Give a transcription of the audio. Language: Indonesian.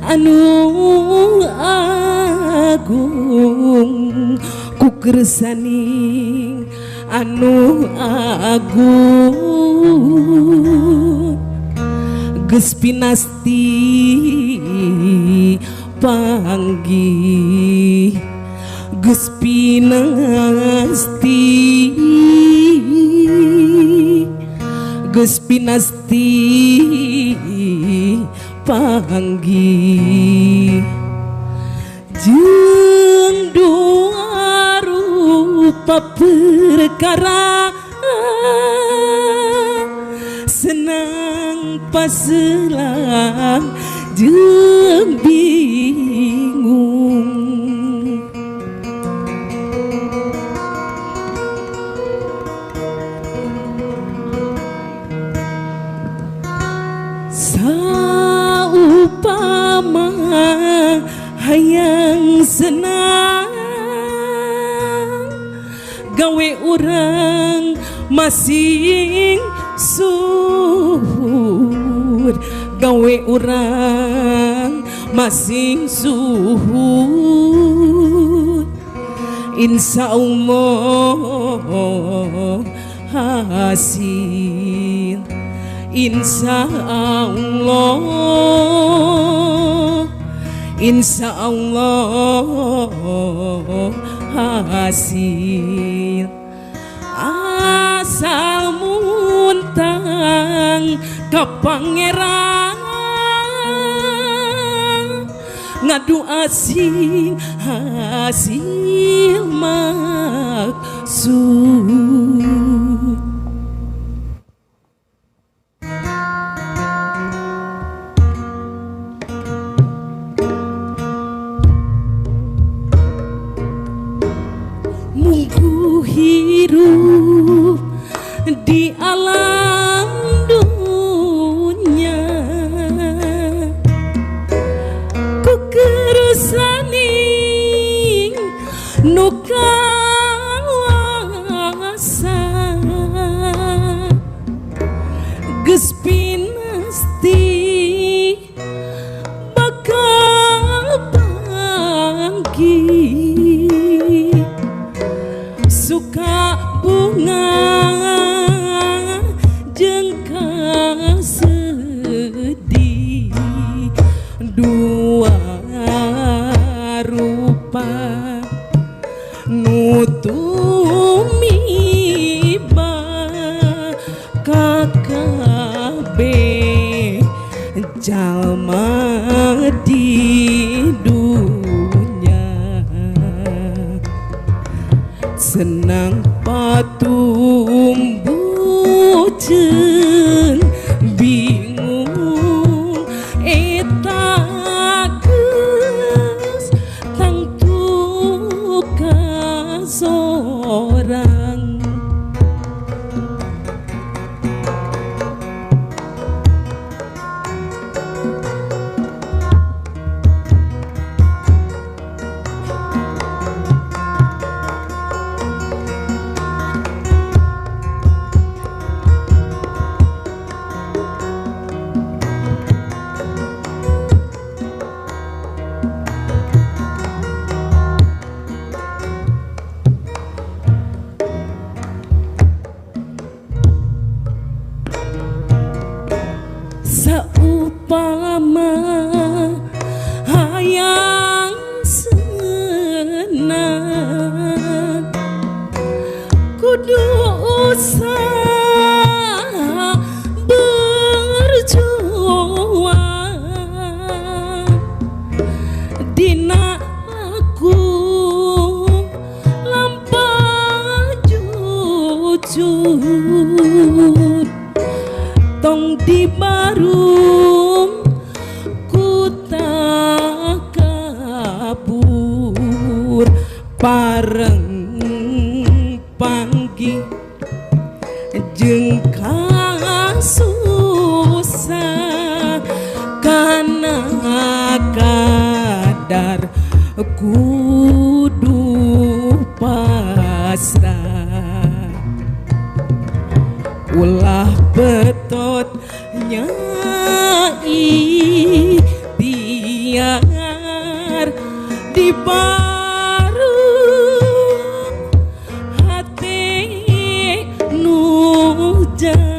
anu agung ku kersani anu agung geus pinasti panggih geus pinasti geus pinasti panggih jeung dua rupa perkara senang paselang jeung bingung saupama hayang senang gawe urang masing suhud gawe urang masing suhud insyaallah hasil insyaallah hasil asal muntang ka pangeran ngadu asing hasil maksud mungku hirup di alam dunia ku kerusaning nu kawasa geus pinasti bakal bangkit suka bunga jengka sedih dua rupa nutumiba kakabe jalma di dunia senang patumbuh jeung bingung eta geus tangtu kasorang saupama hayang senang kudu usaha berjuang dina aku lampah jujur tong dibarung ku tak kabur pareng panggih jeung kasusah kana kadar kudu pasrah ulah betot nyai di baru hati nujan